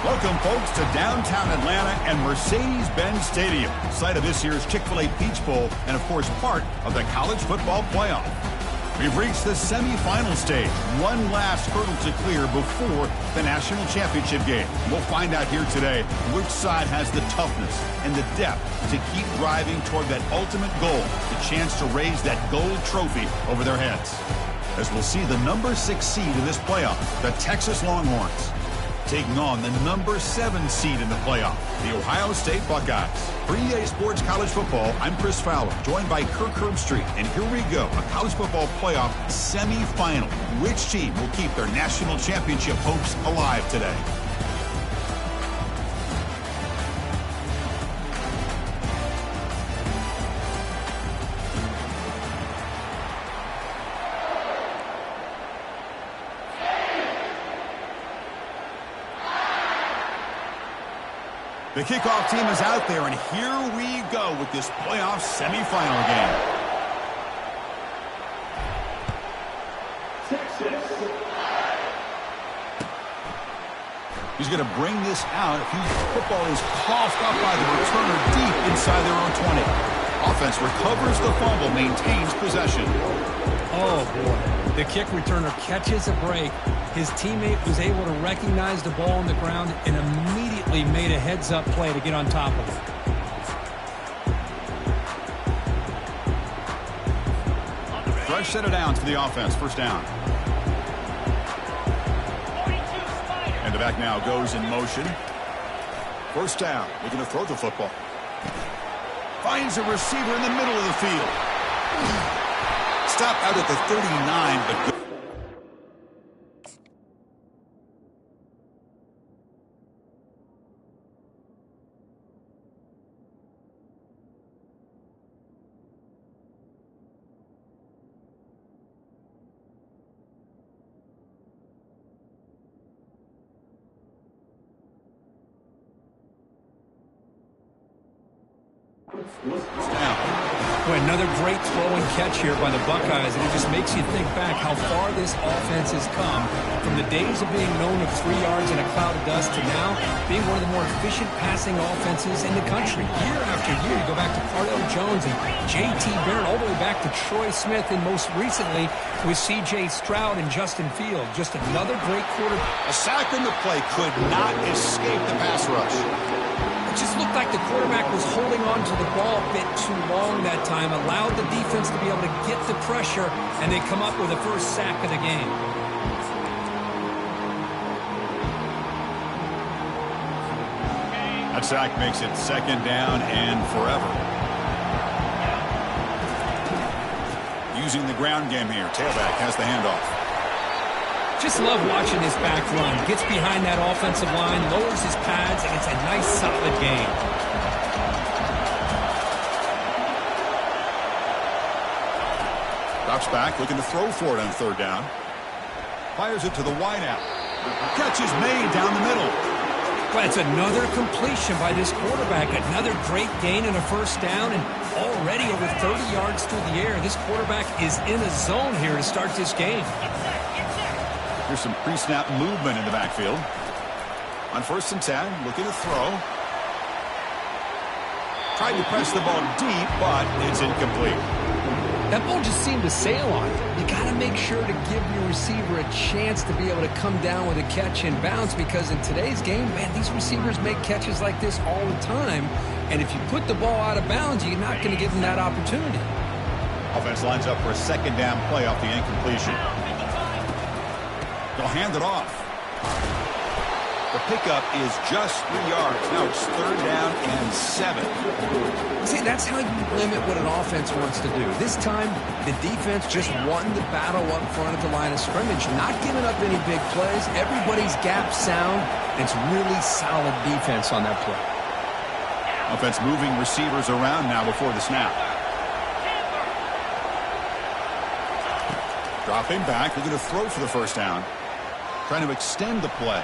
Welcome, folks, to downtown Atlanta and Mercedes-Benz Stadium, site of this year's Chick-fil-A Peach Bowl and, of course, part of the college football playoff. We've reached the semifinal stage, one last hurdle to clear before the national championship game. We'll find out here today which side has the toughness and the depth to keep driving toward that ultimate goal, the chance to raise that gold trophy over their heads. As we'll see the number 6 seed in this playoff, the Texas Longhorns, taking on the number 7 seed in the playoff, the Ohio State Buckeyes. For EA Sports College Football, I'm Chris Fowler, joined by Kirk Herbstreit. And here we go, a college football playoff semifinal. Which team will keep their national championship hopes alive today? The kickoff team is out there, and here we go with this playoff semifinal game. He's going to bring this out. Football is coughed up by the returner deep inside their own 20. Offense recovers the fumble, maintains possession. Oh, boy. The kick returner catches a break. His teammate was able to recognize the ball on the ground and immediately made a heads-up play to get on top of it. Fresh set of downs for the offense. First down. And the back now goes in motion. First down. Looking to throw the football. Finds a receiver in the middle of the field. Stopped out at the 39, but good. Boy, another great throw and catch here by the Buckeyes, and it just makes you think back how far this offense has come from the days of being known of 3 yards in a cloud of dust to now being one of the more efficient passing offenses in the country. Year after year, you go back to Cardell Jones and J.T. Barrett, all the way back to Troy Smith, and most recently with C.J. Stroud and Justin Fields. Just another great quarter. A sack in the play could not escape the pass rush. It just looked like the quarterback was holding on to the ball a bit too long that time, allowed the defense to be able to get the pressure, and they come up with the first sack of the game. That sack makes it second down and forever. Using the ground game here. Tailback has the handoff. Just love watching this back run. Gets behind that offensive line, lowers his pads, and it's a nice, solid game. Drops back, looking to throw for it on third down. Fires it to the wideout. Catch is made down the middle. Well, it's another completion by this quarterback. Another great gain and a first down, and already over 30 yards through the air. This quarterback is in a zone here to start this game. Here's some pre-snap movement in the backfield. On 1st and 10, looking to throw. Tried to press the ball deep, but it's incomplete. That ball just seemed to sail on it. You got to make sure to give your receiver a chance to be able to come down with a catch and bounce, because in today's game, man, these receivers make catches like this all the time. And if you put the ball out of bounds, you're not going to give them that opportunity. Offense lines up for a second down play off the incompletion. They'll hand it off. The pickup is just 3 yards. Now it's third down and 7. See, that's how you limit what an offense wants to do. This time, the defense just won the battle up front of the line of scrimmage, not giving up any big plays. Everybody's gap sound. It's really solid defense on that play. Offense moving receivers around now before the snap. Dropping back, looking to throw for the first down. Trying to extend the play.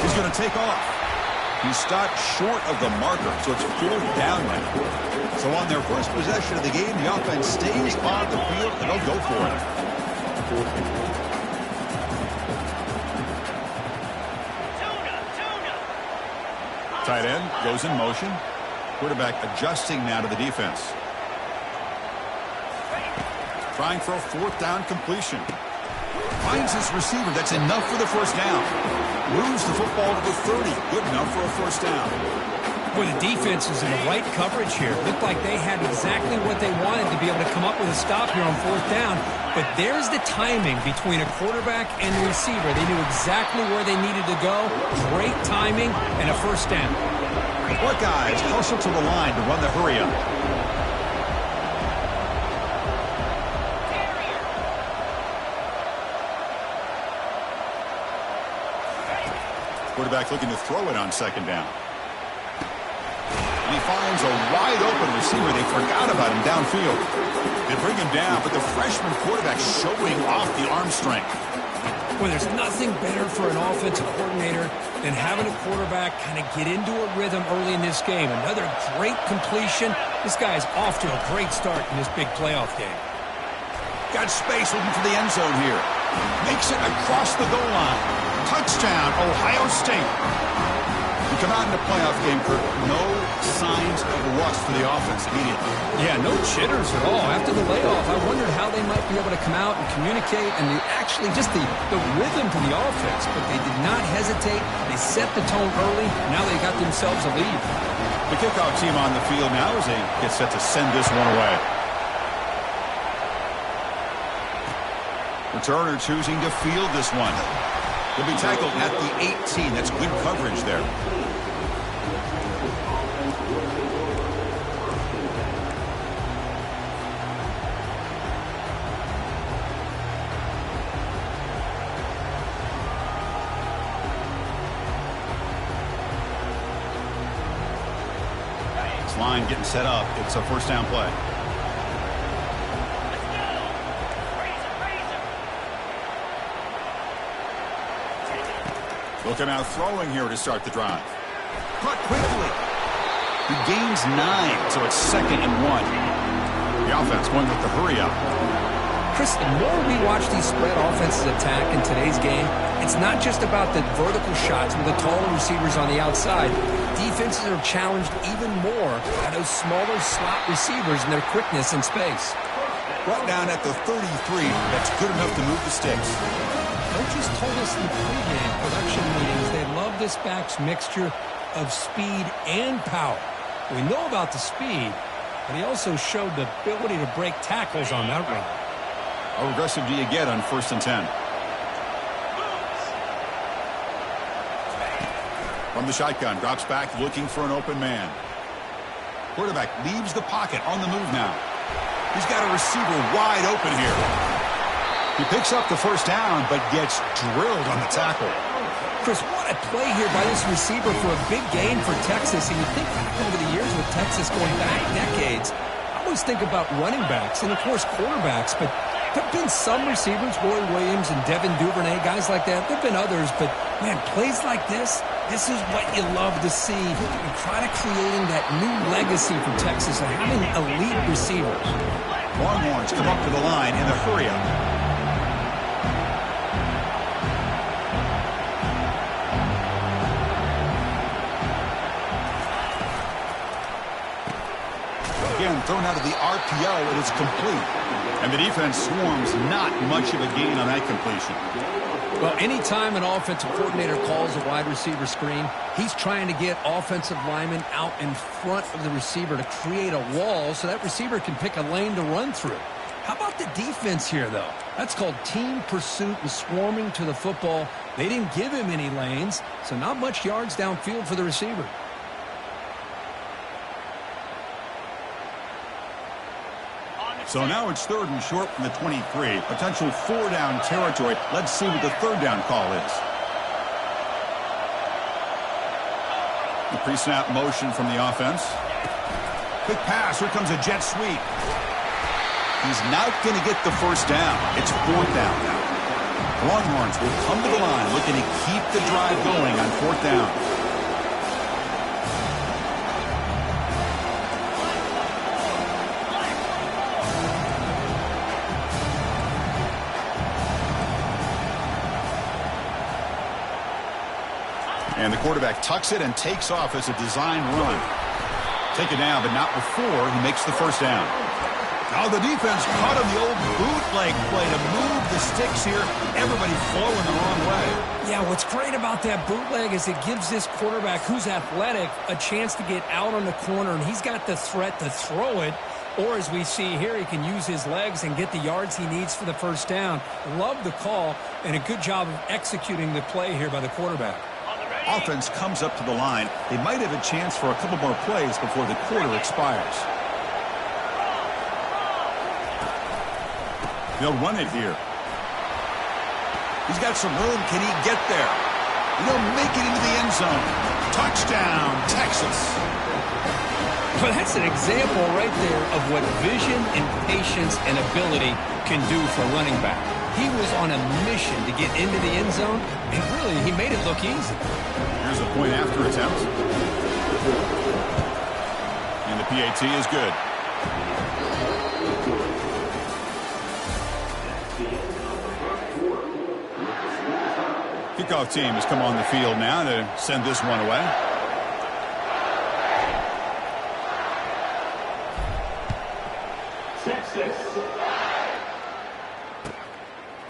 He's going to take off. He's stopped short of the marker, so it's fourth down now. So on their first possession of the game, the offense stays on the field, and they'll go for it. tight end goes in motion. Quarterback adjusting now to the defense. Trying for a fourth down completion. Finds his receiver. That's enough for the first down. Moves the football to the 30. Good enough for a first down. Well, the defense is in the right coverage here. Looked like they had exactly what they wanted to be able to come up with a stop here on fourth down. But there's the timing between a quarterback and the receiver. They knew exactly where they needed to go. Great timing and a first down. Buckeyes hustle to the line to run the hurry up. Quarterback looking to throw it on second down. And he finds a wide open receiver. They forgot about him downfield. They bring him down, but the freshman quarterback showing off the arm strength. Well, there's nothing better for an offensive coordinator than having a quarterback kind of get into a rhythm early in this game. Another great completion. This guy's off to a great start in this big playoff game. Got space looking for the end zone here. Makes it across the goal line. Touchdown, Ohio State. We come out in the playoff game, Kirk. No signs of rust for the offense immediately. Yeah, no jitters at all. After the layoff, I wondered how they might be able to come out and communicate and actually just the rhythm to the offense. But they did not hesitate. They set the tone early. Now they got themselves a lead. The kickoff team on the field now as they get set to send this one away. Returner choosing to field this one. He'll be tackled at the 18. That's good coverage there. This line getting set up. It's a first down play. Looking out throwing here to start the drive. Caught quickly. He gains 9, so it's 2nd and 1. The offense going with the hurry up. Chris, the more we watch these spread offenses attack in today's game, it's not just about the vertical shots with the taller receivers on the outside. Defenses are challenged even more by those smaller slot receivers and their quickness in space. Brought down at the 33. That's good enough to move the sticks. Coaches told us in the pregame production meetings they love this back's mixture of speed and power. We know about the speed, but he also showed the ability to break tackles on that run. How aggressive do you get on 1st and 10? From the shotgun, drops back looking for an open man. Quarterback leaves the pocket on the move now. He's got a receiver wide open here. He picks up the first down, but gets drilled on the tackle. Chris, what a play here by this receiver for a big gain for Texas. And you think back over the years with Texas going back decades, I always think about running backs and, of course, quarterbacks. But there have been some receivers, Roy Williams and Devin Duvernay, guys like that. There have been others. But, man, plays like this is what you love to see. And try to creating that new legacy for Texas of having elite receivers. Longhorns come up to the line in the hurry-up. Again, thrown out of the RPO, it is complete. And the defense swarms not much of a gain on that completion. Well, anytime an offensive coordinator calls a wide receiver screen, he's trying to get offensive linemen out in front of the receiver to create a wall so that receiver can pick a lane to run through. How about the defense here, though? That's called team pursuit and swarming to the football. They didn't give him any lanes, so not much yards downfield for the receiver. So now it's 3rd and short from the 23. Potential 4-down territory. Let's see what the 3rd down call is. The pre-snap motion from the offense. Quick pass. Here comes a jet sweep. He's not going to get the first down. It's 4th down now. Longhorns will come to the line looking to keep the drive going on 4th down. And the quarterback tucks it and takes off as a design run. Taken down, but not before he makes the first down. Now the defense caught him the old bootleg play to move the sticks here. Everybody flowing the wrong way. Yeah, what's great about that bootleg is it gives this quarterback who's athletic a chance to get out on the corner, and he's got the threat to throw it. Or as we see here, he can use his legs and get the yards he needs for the first down. Love the call and a good job of executing the play here by the quarterback. Offense comes up to the line. They might have a chance for a couple more plays before the quarter expires. They'll run it here. He's got some room. Can he get there? He'll make it into the end zone. Touchdown, Texas. Well, that's an example right there of what vision and patience and ability can do for a running back. He was on a mission to get into the end zone, and really, he made it look easy. Here's a point after attempt. And the PAT is good. Kickoff team has come on the field now to send this one away.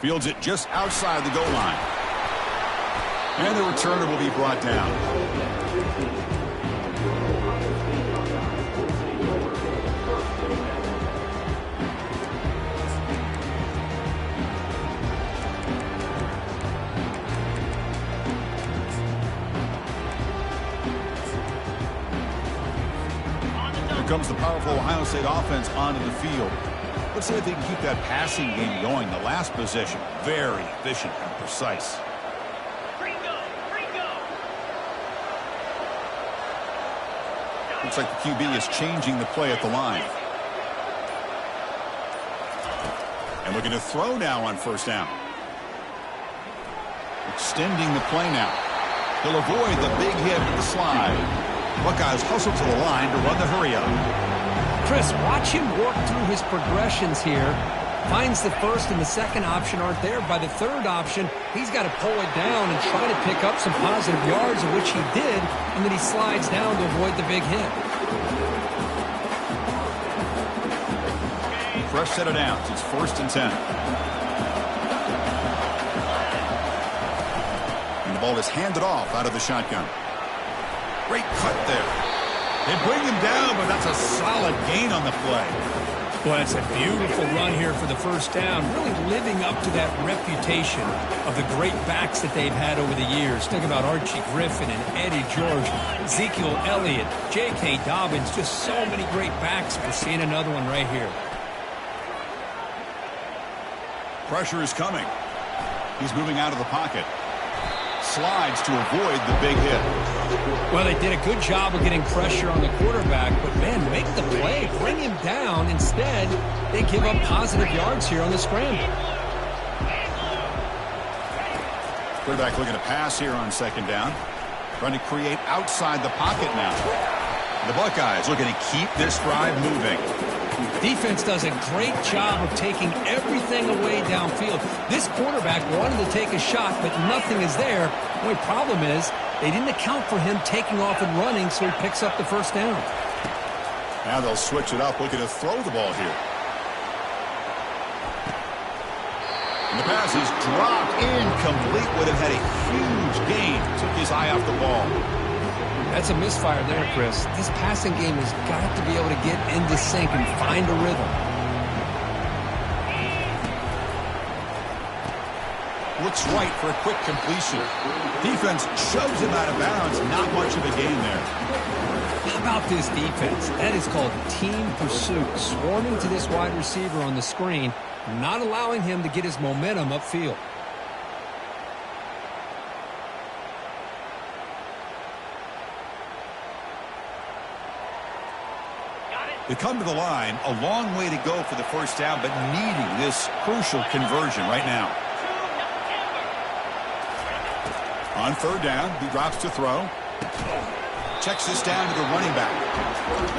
Fields it just outside the goal line. And the returner will be brought down. Here comes the powerful Ohio State offense onto the field. Let's see if they can keep that passing game going. The last possession, very efficient and precise. Looks like the QB is changing the play at the line. And looking to throw now on first down. Extending the play now. He'll avoid the big hit with the slide. Buckeyes hustle to the line to run the hurry up. Chris, watch him work through his progressions here. Finds the first and the second option aren't there. By the third option, he's got to pull it down and try to pick up some positive yards, of which he did, and then he slides down to avoid the big hit. Fresh set of downs. It's 1st and 10. And the ball is handed off out of the shotgun. Great cut there. They bring him down, but that's a solid gain on the play. Well, it's a beautiful run here for the first down, really living up to that reputation of the great backs that they've had over the years. Think about Archie Griffin and Eddie George, Ezekiel Elliott, J.K. Dobbins, just so many great backs. We're seeing another one right here. Pressure is coming. He's moving out of the pocket. Slides to avoid the big hit. Well, they did a good job of getting pressure on the quarterback, but, man, make the play. Bring him down. Instead, they give up positive yards here on the scramble. Quarterback looking to pass here on second down. Trying to create outside the pocket now. The Buckeyes looking to keep this drive moving. Defense does a great job of taking everything away downfield. This quarterback wanted to take a shot, but nothing is there. The only problem is they didn't account for him taking off and running, so he picks up the first down. Now they'll switch it up, looking to throw the ball here. And the pass is dropped incomplete. Would have had a huge gain. Took his eye off the ball. That's a misfire there, Chris. This passing game has got to be able to get into sync and find a rhythm. Looks right for a quick completion. Defense shoves him out of bounds. Not much of a gain there. How about this defense? That is called team pursuit. Swarming to this wide receiver on the screen, not allowing him to get his momentum upfield. They come to the line, a long way to go for the first down, but needing this crucial conversion right now. On third down, he drops to throw. Checks this down to the running back.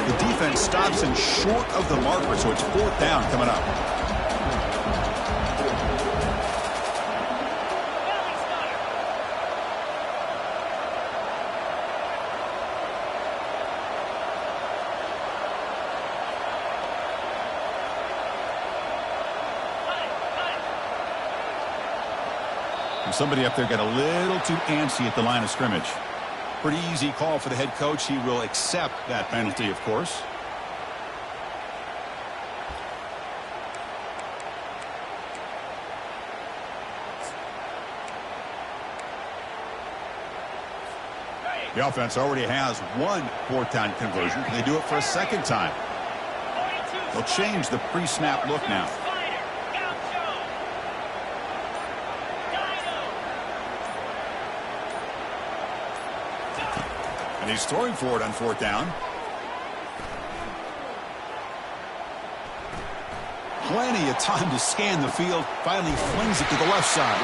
The defense stops him short of the marker, so it's 4th down coming up. Somebody up there got a little too antsy at the line of scrimmage. Pretty easy call for the head coach. He will accept that penalty, of course. The offense already has one fourth-down conversion. They do it for a second time. They'll change the pre-snap look now. And he's throwing for it on fourth down. Plenty of time to scan the field. Finally flings it to the left side.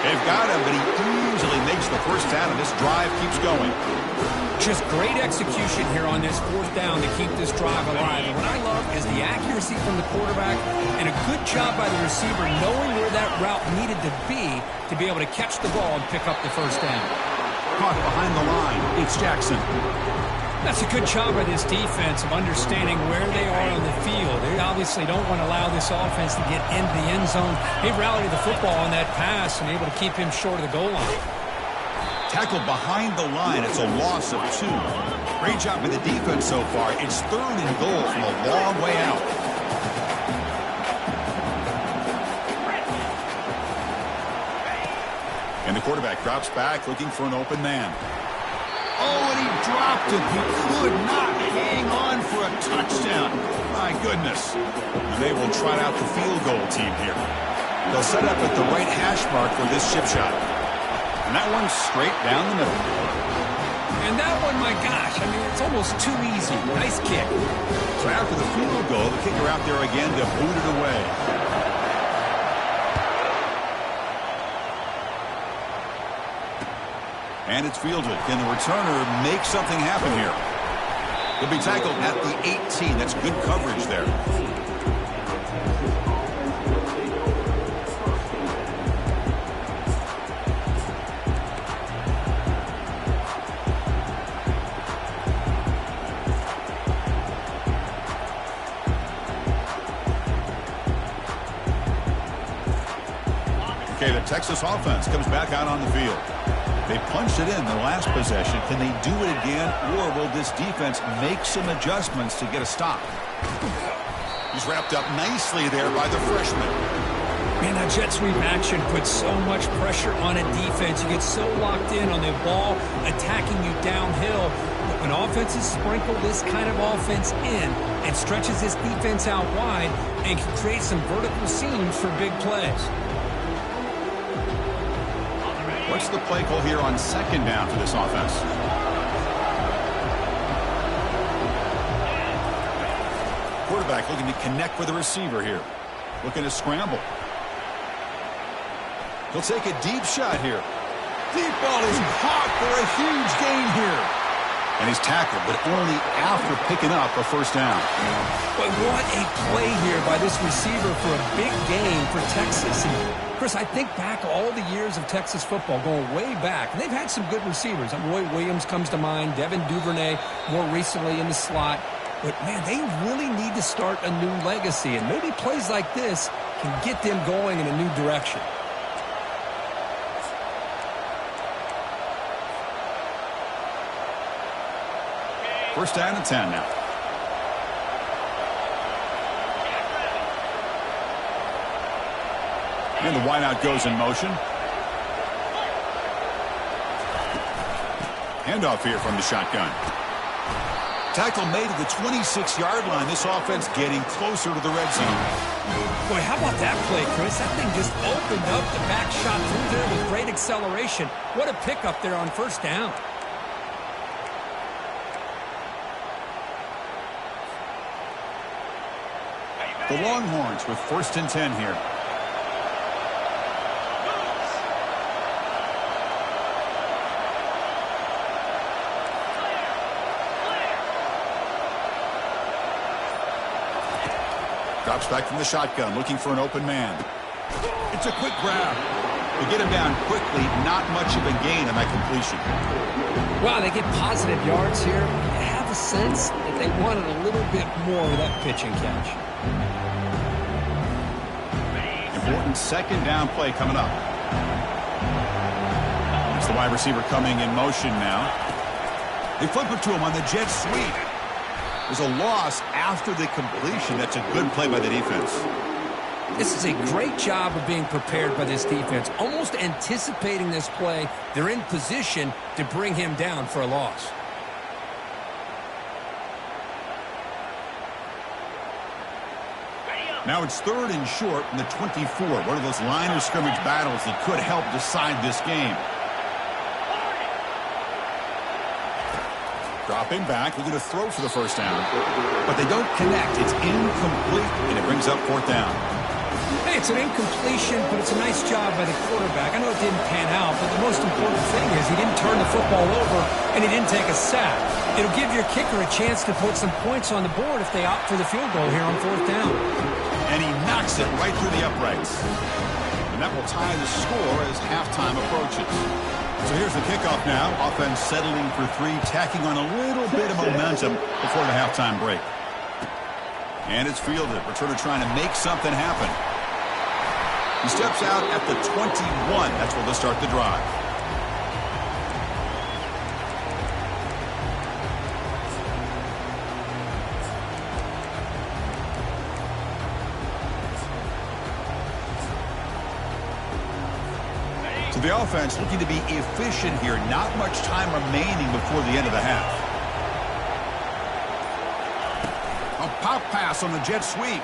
They've got him, but he easily makes the first down, and this drive keeps going. Just great execution here on this fourth down to keep this drive alive. And what I love is the accuracy from the quarterback and a good job by the receiver knowing where that route needed to be able to catch the ball and pick up the first down. Caught behind the line. It's Jackson. That's a good job by this defense of understanding where they are on the field. They obviously don't want to allow this offense to get into the end zone. They rallied the football on that pass and able to keep him short of the goal line. Tackled behind the line. It's a loss of 2. Great job by the defense so far. It's 3rd and goal from a long way out. And the quarterback drops back looking for an open man. Oh, and he dropped it. He could not hang on for a touchdown. My goodness. And they will trot out the field goal team here. They'll set up at the right hash mark for this chip shot. And that one's straight down the middle. And that one, my gosh, I mean, it's almost too easy. Nice kick. So after the field goal, the kicker out there again to boot it away. And it's fielded. Can the returner make something happen here? He'll be tackled at the 18. That's good coverage there. Okay, the Texas offense comes back out on the field. They punched it in the last possession. Can they do it again, or will this defense make some adjustments to get a stop? He's wrapped up nicely there by the freshman. Man, that jet sweep action puts so much pressure on a defense. You get so locked in on the ball attacking you downhill. But when offenses sprinkle this kind of offense in, it stretches this defense out wide and can create some vertical seams for big plays. What's the play call here on second down for this offense? Quarterback looking to connect with the receiver here. Looking to scramble. He'll take a deep shot here. Deep ball is caught for a huge gain here. And he's tackled, but only after picking up a first down. But what a play here by this receiver for a big gain for Texas. And Chris, I think back all the years of Texas football, going way back, and they've had some good receivers. Roy Williams comes to mind, Devin Duvernay more recently in the slot. But, man, they really need to start a new legacy, and maybe plays like this can get them going in a new direction. First down and 10 now. And the wideout goes in motion. Handoff here from the shotgun. Tackle made at the 26-yard line. This offense getting closer to the red zone. Boy, how about that play, Chris? That thing just opened up the back shot through there with great acceleration. What a pickup there on first down. The Longhorns with first and 10 here. Drops back from the shotgun, looking for an open man. It's a quick grab. To get him down quickly, not much of a gain on that completion. Wow, they get positive yards here. I have a sense that they wanted a little bit more of that pitch and catch. Important second down play coming up. It's the wide receiver coming in motion now. They flip it to him on the jet sweep. There's a loss after the completion. That's a good play by the defense. This is a great job of being prepared by this defense, almost anticipating this play. They're in position to bring him down for a loss. Now it's 3rd and short in the 24. One of those line of scrimmage battles that could help decide this game. Dropping back, looking to throw for the first down. But they don't connect. It's incomplete, and it brings up 4th down. Hey, it's an incompletion, but it's a nice job by the quarterback. I know it didn't pan out, but the most important thing is he didn't turn the football over, and he didn't take a sack. It'll give your kicker a chance to put some points on the board if they opt for the field goal here on 4th down. And he knocks it right through the uprights. And that will tie the score as halftime approaches. So here's the kickoff now. Offense settling for 3, tacking on a little bit of momentum before the halftime break. And it's fielded. Returner trying to make something happen. He steps out at the 21. That's where they'll start the drive. So the offense looking to be efficient here. Not much time remaining before the end of the half. A pop pass on the jet sweep.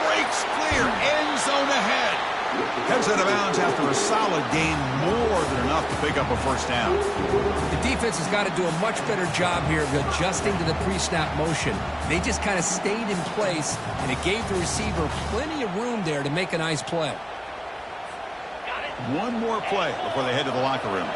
Breaks clear. End zone ahead. Heads out of bounds after a solid gain. More than enough to pick up a first down. The defense has got to do a much better job here of adjusting to the pre-snap motion. They just kind of stayed in place, and it gave the receiver plenty of room there to make a nice play. One more play before they head to the locker room.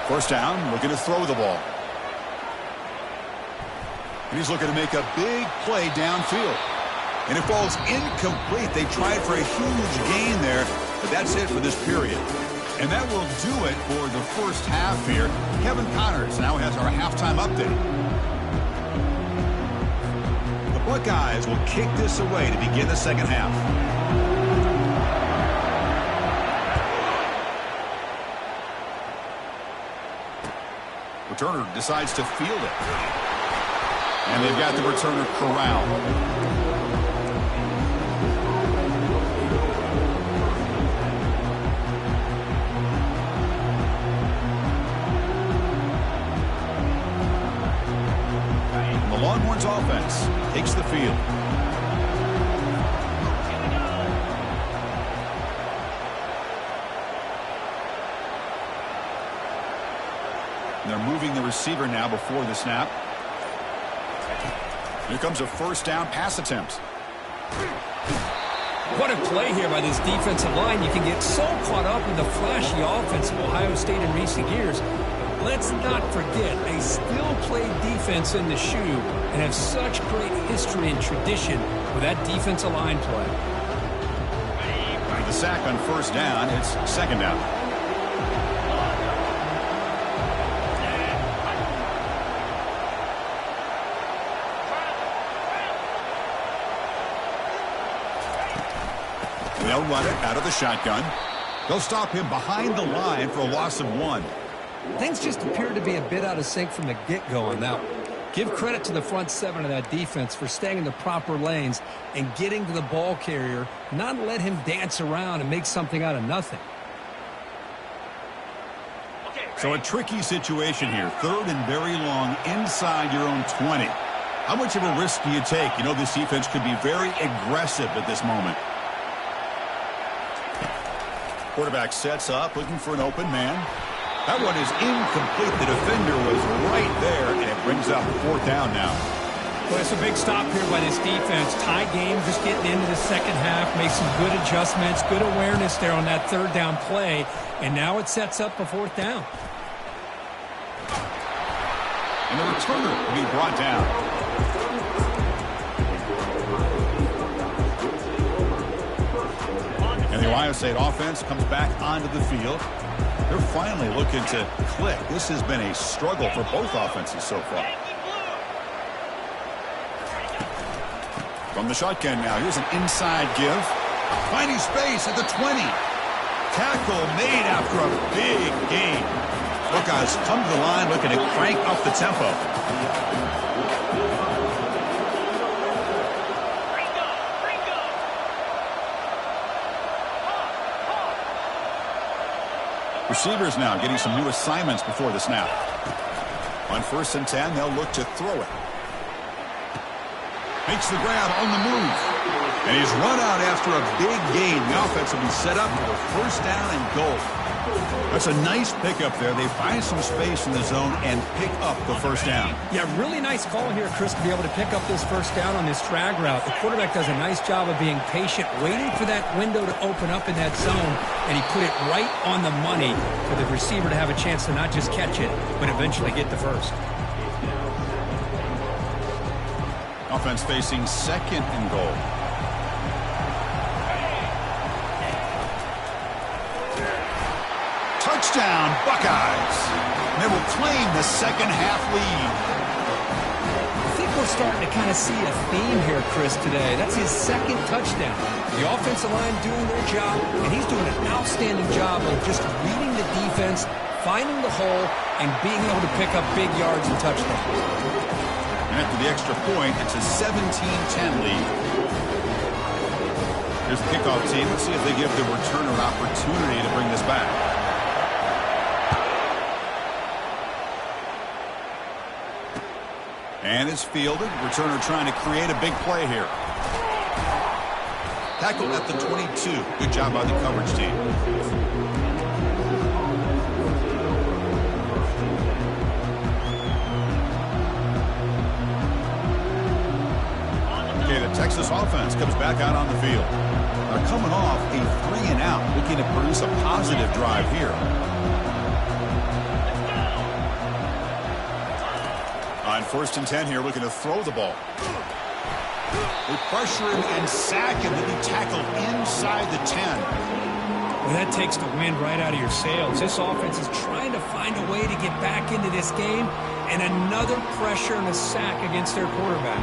First down, looking to throw the ball. And he's looking to make a big play downfield. And it falls incomplete. They tried for a huge gain there, but that's it for this period. And that will do it for the first half here. Kevin Connors now has our halftime update. The Buckeyes will kick this away to begin the second half. Returner decides to field it. And they've got the returner corralled. The Longhorns offense takes the field. They're moving the receiver now before the snap. Here comes a first down pass attempt. What a play here by this defensive line. You can get so caught up in the flashy offense of Ohio State in recent years. Let's not forget, they still play defense in the shoe and have such great history and tradition with that defensive line play. With the sack on first down, it's second down. They'll run it out of the shotgun. They'll stop him behind the line for a loss of 1. Things just appear to be a bit out of sync from the get-go on that one. Give credit to the front 7 of that defense for staying in the proper lanes and getting to the ball carrier, not let him dance around and make something out of nothing. So a tricky situation here. 3rd and very long inside your own 20. How much of a risk do you take? You know this defense could be very aggressive at this moment. Quarterback sets up, looking for an open man. That one is incomplete. The defender was right there, and it brings up 4th down now. Well, it's a big stop here by this defense. Tie game, just getting into the second half, make some good adjustments, good awareness there on that 3rd down play, and now it sets up a 4th down. And the returner will be brought down. And the Ohio State offense comes back onto the field. They're finally looking to click. This has been a struggle for both offenses so far. From the shotgun now, here's an inside give. Finding space at the 20. Tackle made after a big gain. Buckeyes come to the line looking to crank up the tempo. Receivers now getting some new assignments before the snap. On 1st and 10, they'll look to throw it. Makes the grab on the move. And he's run out after a big gain. The offense will be set up for the 1st down and goal. That's a nice pickup there. They find some space in the zone and pick up the 1st down. Yeah, really nice call here, Chris, to be able to pick up this 1st down on this drag route. The quarterback does a nice job of being patient, waiting for that window to open up in that zone, and he put it right on the money for the receiver to have a chance to not just catch it, but eventually get the 1st. Offense facing 2nd and goal. Touchdown, Buckeyes. They will claim the 2nd half lead. I think we're starting to kind of see a theme here, Chris, today. That's his 2nd touchdown. The offensive line doing their job, and he's doing an outstanding job of just reading the defense, finding the hole, and being able to pick up big yards and touchdowns. And after the extra point, it's a 17-10 lead. Here's the kickoff team. Let's see if they give the returner an opportunity to bring this back. And it's fielded. Returner trying to create a big play here. Tackled at the 22. Good job by the coverage team. Okay, the Texas offense comes back out on the field. They're coming off a 3-and-out, looking to produce a positive drive here. On 1st and 10 here, looking to throw the ball. They pressure him and sack him, then he tackled inside the 10. Well, that takes the wind right out of your sails. This offense is trying to find a way to get back into this game, and another pressure and a sack against their quarterback.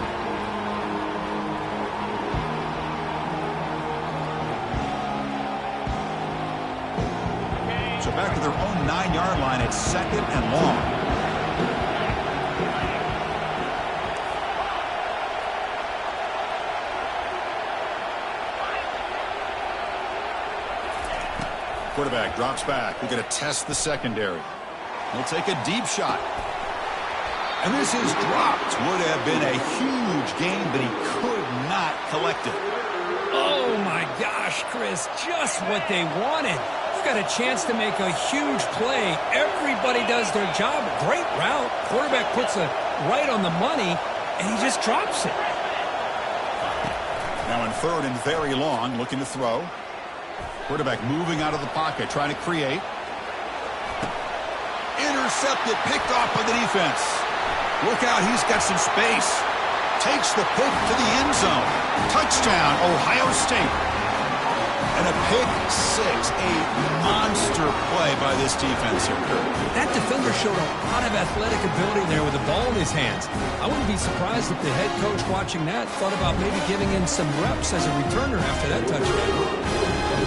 So back to their own 9-yard line at 2nd and long. Quarterback drops back. We're going to test the secondary. He'll take a deep shot. And this is dropped. Would have been a huge gain, but he could not collect it. Oh, my gosh, Chris. Just what they wanted. You've got a chance to make a huge play. Everybody does their job. Great route. Quarterback puts it right on the money, and he just drops it. Now in 3rd and very long, looking to throw. Quarterback moving out of the pocket, trying to create. Intercepted, picked off by the defense. Look out, he's got some space. Takes the pick to the end zone. Touchdown, Ohio State. And a pick 6, a monster play by this defense here. That defender showed a lot of athletic ability there with the ball in his hands. I wouldn't be surprised if the head coach watching that thought about maybe giving him some reps as a returner after that touchdown.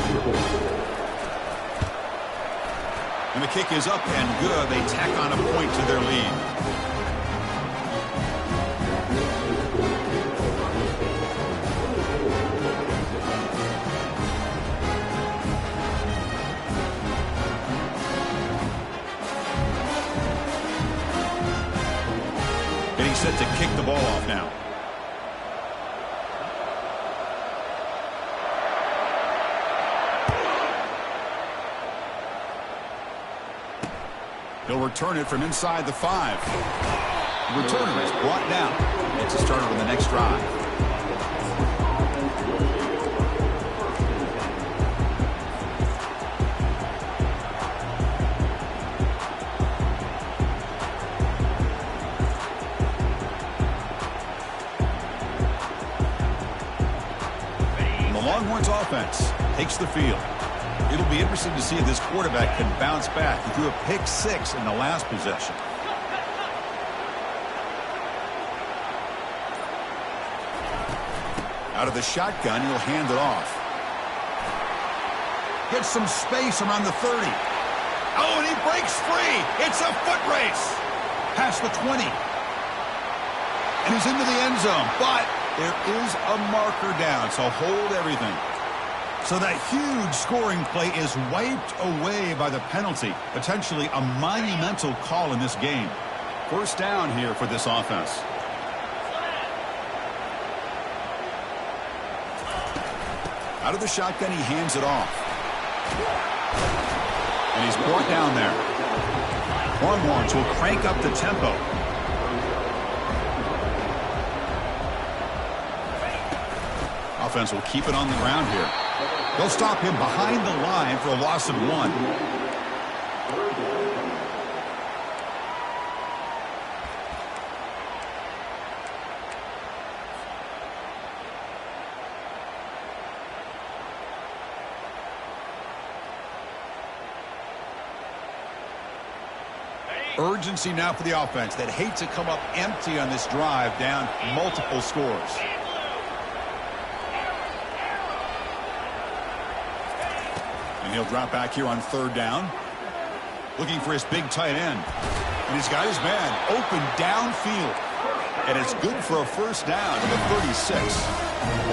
And the kick is up and good. They tack on a point to their lead. Getting set to kick the ball off now. He'll return it from inside the 5. The returner is brought down. It's a starter on the next drive. And the Longhorns offense takes the field. It'll be interesting to see if this quarterback can bounce back. He threw a pick 6 in the last possession. Out of the shotgun, he'll hand it off. Gets some space around the 30. Oh, and he breaks free. It's a foot race. Past the 20. And he's into the end zone. But there is a marker down, so hold everything. So that huge scoring play is wiped away by the penalty. Potentially a monumental call in this game. First down here for this offense. Out of the shotgun, he hands it off. And he's brought down there. Longhorns will crank up the tempo. Offense will keep it on the ground here. They'll stop him behind the line for a loss of 1. Urgency now for the offense that hate to come up empty on this drive, down multiple scores. And he'll drop back here on third down. Looking for his big tight end. And he's got his man open downfield. And it's good for a first down to the 36.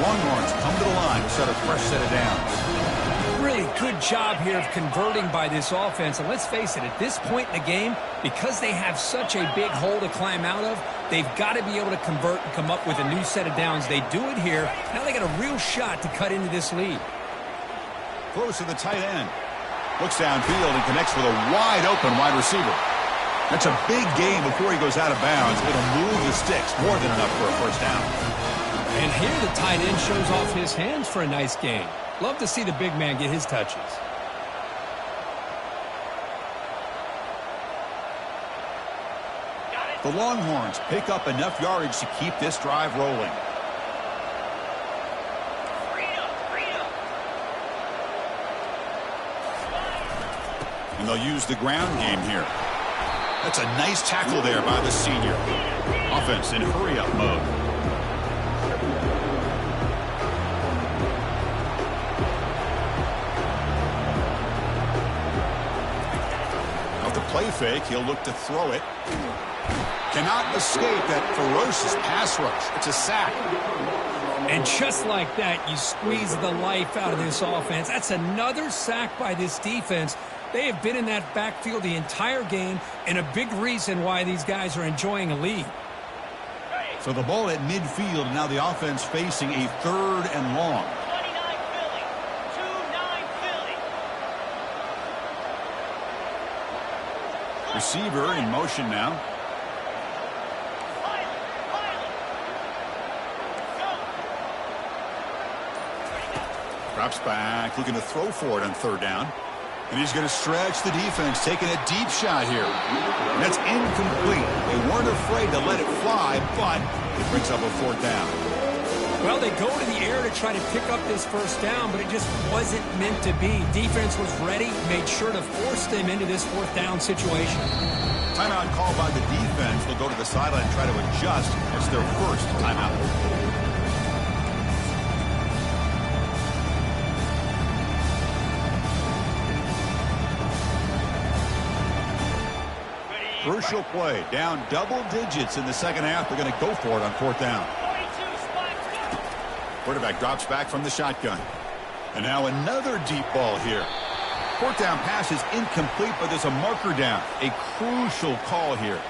Longhorns come to the line to set a fresh set of downs. Really good job here of converting by this offense. And let's face it, at this point in the game, because they have such a big hole to climb out of, they've got to be able to convert and come up with a new set of downs. They do it here. Now they got a real shot to cut into this lead. Close to the tight end. Looks downfield and connects with a wide open wide receiver. That's a big gain before he goes out of bounds. It'll move the sticks more than enough for a first down. And here the tight end shows off his hands for a nice gain. Love to see the big man get his touches. The Longhorns pick up enough yardage to keep this drive rolling. And they'll use the ground game here. That's a nice tackle there by the senior. Offense in hurry-up mode. Play fake. He'll look to throw it. Cannot escape that ferocious pass rush. It's a sack. And just like that, you squeeze the life out of this offense. That's another sack by this defense. They have been in that backfield the entire game, and a big reason why these guys are enjoying a lead. So the ball at midfield, and now the offense facing a third and long. Receiver in motion now. Drops back, looking to throw for it on third down. And he's going to stretch the defense, taking a deep shot here. And that's incomplete. They weren't afraid to let it fly, but it brings up a fourth down. Well, they go to the air to try to pick up this first down, but it just wasn't meant to be. Defense was ready, made sure to force them into this fourth down situation. Timeout called by the defense. They'll go to the sideline and try to adjust. It's their first timeout. Crucial play. Down double digits in the second half. They're going to go for it on fourth down. Quarterback drops back from the shotgun. And now another deep ball here. Fourth down pass is incomplete, but there's a marker down. A crucial call here.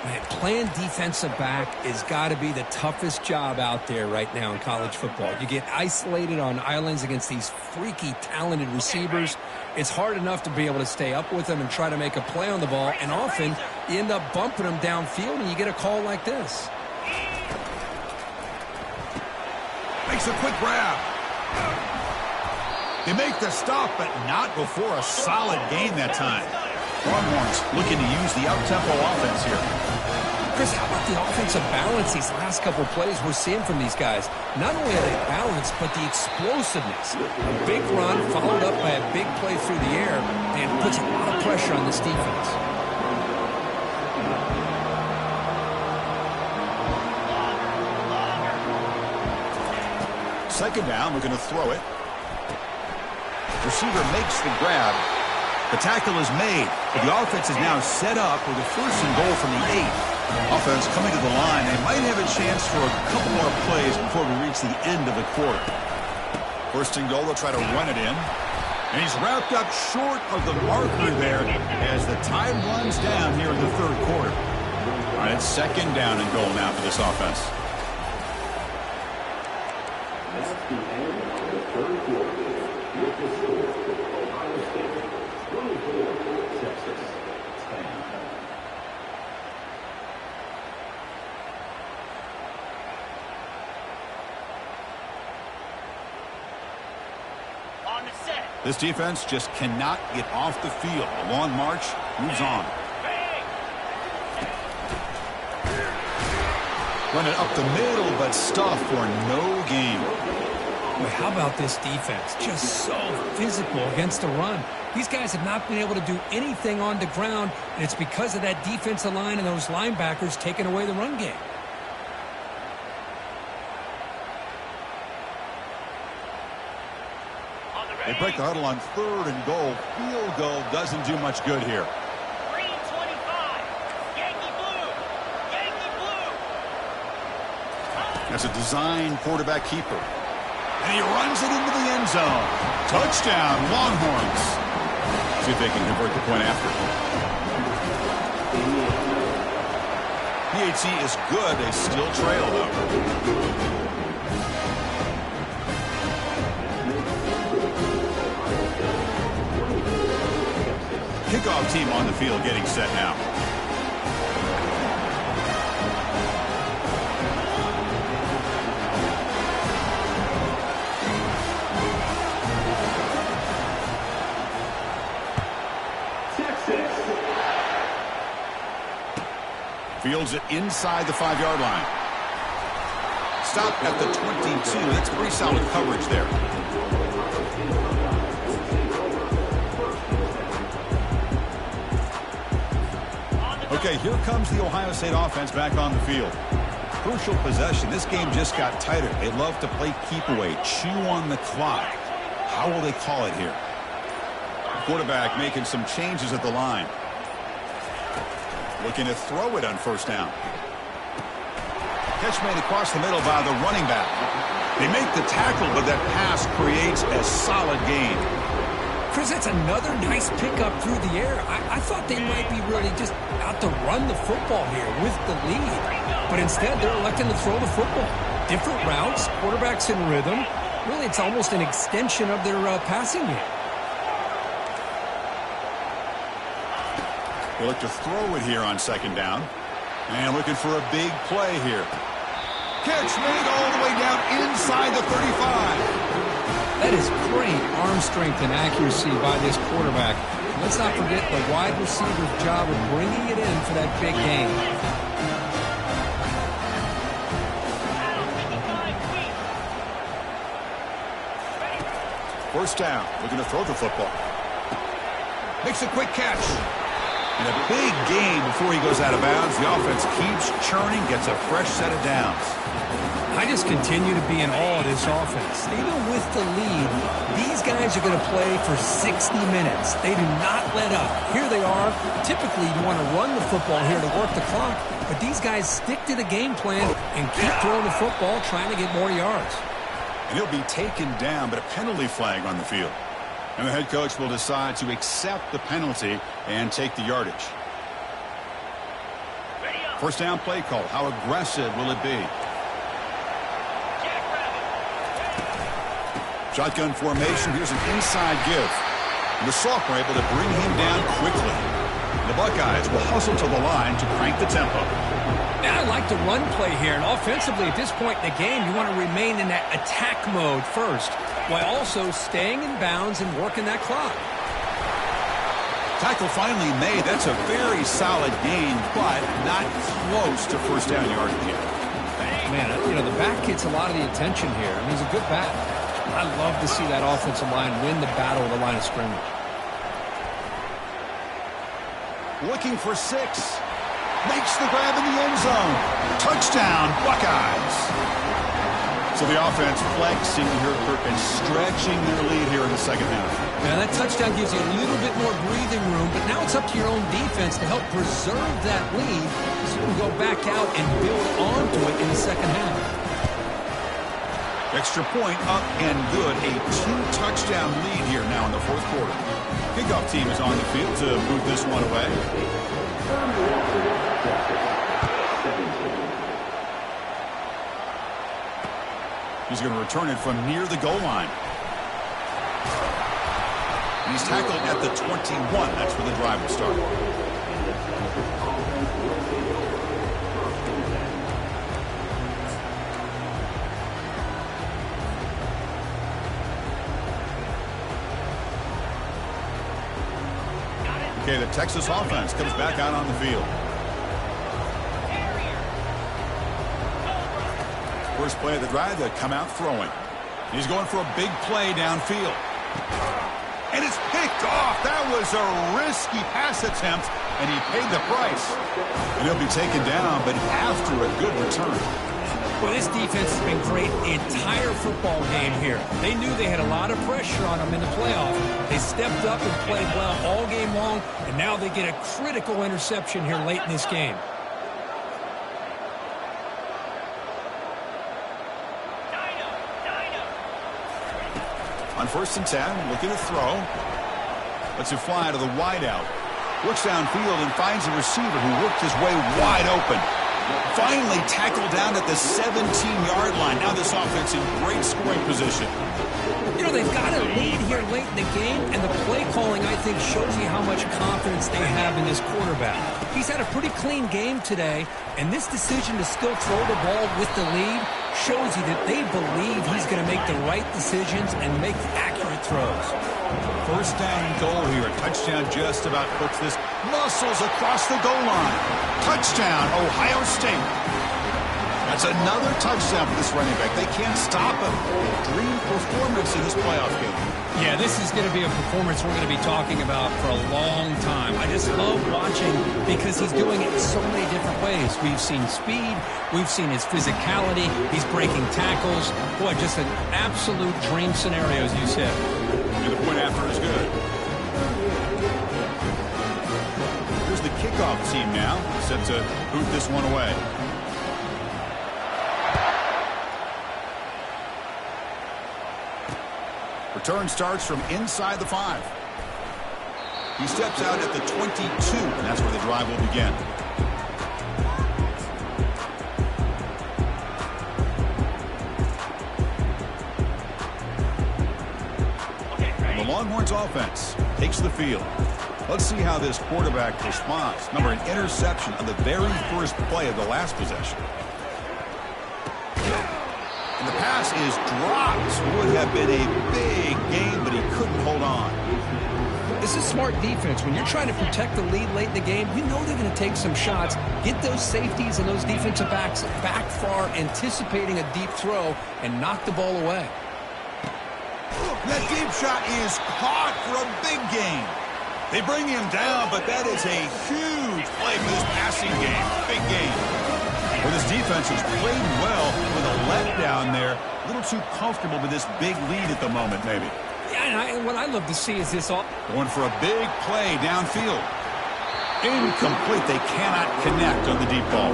Man, playing defensive back has got to be the toughest job out there right now in college football. You get isolated on islands against these freaky, talented receivers. It's hard enough to be able to stay up with them and try to make a play on the ball, and often you end up bumping them downfield and you get a call like this. Makes a quick grab. They make the stop, but not before a solid gain that time. Longhorns looking to use the up-tempo offense here. Chris, how about the offensive balance these last couple plays we're seeing from these guys? Not only are they balanced, but the explosiveness. A big run followed up by a big play through the air, and it puts a lot of pressure on this defense. Second down, we're going to throw it. Receiver makes the grab. The tackle is made, but the offense is now set up with a 1st and goal from the 8. Offense coming to the line. They might have a chance for a couple more plays before we reach the end of the quarter. 1st and goal, they'll try to run it in. And he's wrapped up short of the marker there as the time runs down here in the 3rd quarter. All right, it's 2nd down and goal now for this offense. That's the end of the 3rd quarter. With the score, Ohio State 24, Texas 10. On the set. This defense just cannot get off the field. A long march moves on. Run it up the middle, but stuff for no gain. Boy, how about this defense? Just so physical against the run. These guys have not been able to do anything on the ground, and it's because of that defensive line and those linebackers taking away the run game. They break the huddle on 3rd and goal. Field goal doesn't do much good here. Green 25. Yankee blue. Yankee blue. That's a design quarterback keeper. And he runs it into the end zone. Touchdown, Longhorns. See if they can convert the point after. PAT is good. They still trail, though. Kickoff team on the field getting set now. Fields it inside the 5-yard line. Stop at the 22. That's pretty solid coverage there. Okay, here comes the Ohio State offense back on the field. Crucial possession. This game just got tighter. They love to play keep away, chew on the clock. How will they call it here? Quarterback making some changes at the line. Looking to throw it on 1st down. Catch made across the middle by the running back. They make the tackle, but that pass creates a solid gain. Chris, that's another nice pickup through the air. I thought they might be really just out to run the football here with the lead. But instead, they're electing to throw the football. Different routes, quarterbacks in rhythm. Really, it's almost an extension of their passing game. They look to throw it here on 2nd down. And looking for a big play here. Catch made all the way down inside the 35. That is great arm strength and accuracy by this quarterback. Let's not forget the wide receiver's job of bringing it in for that big gain. First down. Looking to throw the football. Makes a quick catch. And a big gain before he goes out of bounds. The offense keeps churning, gets a fresh set of downs. I just continue to be in awe of this offense. Even with the lead, these guys are going to play for 60 minutes. They do not let up. Here they are. Typically, you want to run the football here to work the clock, but these guys stick to the game plan and keep throwing the football, trying to get more yards. And he'll be taken down, but a penalty flag on the field. And the head coach will decide to accept the penalty and take the yardage. First down play call. How aggressive will it be? Shotgun formation. Here's an inside give. And the Soft were able to bring him down quickly. The Buckeyes will hustle to the line to crank the tempo. Now I like the run play here. And offensively, at this point in the game, you want to remain in that attack mode first, while also staying in bounds and working that clock. Tackle finally made. That's a very solid gain, but not close to first down yardage yet. Man, you know, the back gets a lot of the attention here. I mean, he's a good back. I love to see that offensive line win the battle of the line of scrimmage. Looking for 6. Makes the grab in the end zone. Touchdown, Buckeyes. So the offense flexing here, Kirk, and stretching their lead here in the second half. Now, that touchdown gives you a little bit more breathing room, but now it's up to your own defense to help preserve that lead so you can go back out and build onto it in the second half. Extra point up and good. A 2-touchdown lead here now in the fourth quarter. Kickoff team is on the field to move this one away. He's going to return it from near the goal line. And he's tackled at the 21. That's where the drive will start. Okay, the Texas offense comes back out on the field. First play of the drive, they come out throwing. He's going for a big play downfield. And it's picked off. That was a risky pass attempt, and he paid the price. And he'll be taken down, but after a good return. Well, this defense has been great the entire football game here. They knew they had a lot of pressure on them in the playoff. They stepped up and played well all game long, and now they get a critical interception here late in this game. On 1st and 10, looking to throw. Lets it fly to the wideout. Looks downfield and finds a receiver who worked his way wide open. Finally tackled down at the 17-yard line. Now this offense in great scoring position. You know, they've got a lead here late in the game, and the play calling, I think, shows you how much confidence they have in this quarterback. He's had a pretty clean game today, and this decision to still throw the ball with the lead shows you that they believe he's going to make the right decisions and make accurate throws. First down and goal here. A touchdown just about puts this. Muscles across the goal line. Touchdown, Ohio State. That's another touchdown for this running back. They can't stop him. Dream performance in this playoff game. Yeah, this is going to be a performance we're going to be talking about for a long time. I just love watching because he's doing it in so many different ways. We've seen speed. We've seen his physicality. He's breaking tackles. Boy, just an absolute dream scenario, as you said. And the point after is good. Here's the kickoff team now, set to boot this one away. Return starts from inside the 5. He steps out at the 22, and that's where the drive will begin. The Longhorns offense takes the field. Let's see how this quarterback responds. Remember, an interception on the very first play of the last possession. And the pass is dropped. Would have been a big game, but he couldn't hold on. This is smart defense. When you're trying to protect the lead late in the game, you know they're going to take some shots, get those safeties and those defensive backs back far, anticipating a deep throw, and knock the ball away. That deep shot is caught for a big gain. They bring him down, but that is a huge play for this passing game. Big game. Well, this defense has played well with a letdown there. A little too comfortable with this big lead at the moment, maybe. Yeah, and what I love to see is this all going for a big play downfield. Incomplete. They cannot connect on the deep ball.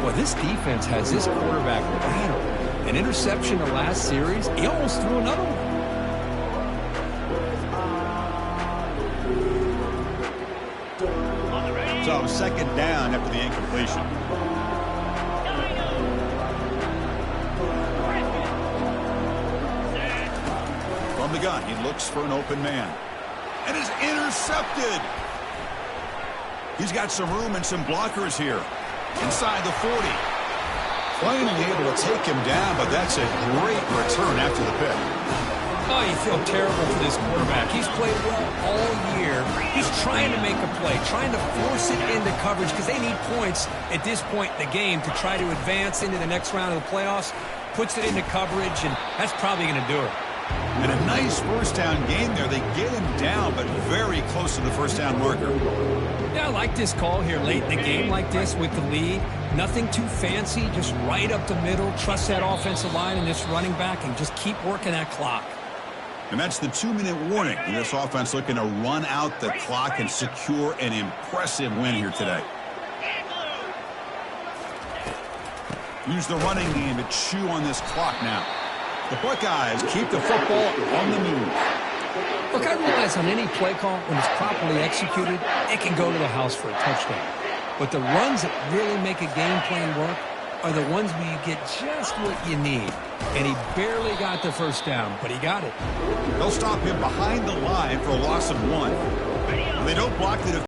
Well, this defense has this quarterback rattled. An interception the last series, he almost threw another one. So second down after the incompletion. From the gun, he looks for an open man. And is intercepted. He's got some room and some blockers here. Inside the 40. Finally able to take him down, but that's a great return after the pick. Oh, you feel terrible for this quarterback. He's played well all year. He's trying to make a play, trying to force it into coverage because they need points at this point in the game to try to advance into the next round of the playoffs. Puts it into coverage, and that's probably going to do it. And a nice first down game there. They get him down, but very close to the first down marker. Yeah, I like this call here late in the game like this with the lead. Nothing too fancy, just right up the middle. Trust that offensive line and this running back and just keep working that clock. And that's the 2-minute warning. This offense looking to run out the clock and secure an impressive win here today. Use the running game to chew on this clock now. The Buckeyes keep the football on the move. Look, I realize on any play call, when it's properly executed, it can go to the house for a touchdown. But the runs that really make a game plan work are the ones where you get just what you need. And he barely got the first down, but he got it. They'll stop him behind the line for a loss of 1. They don't block the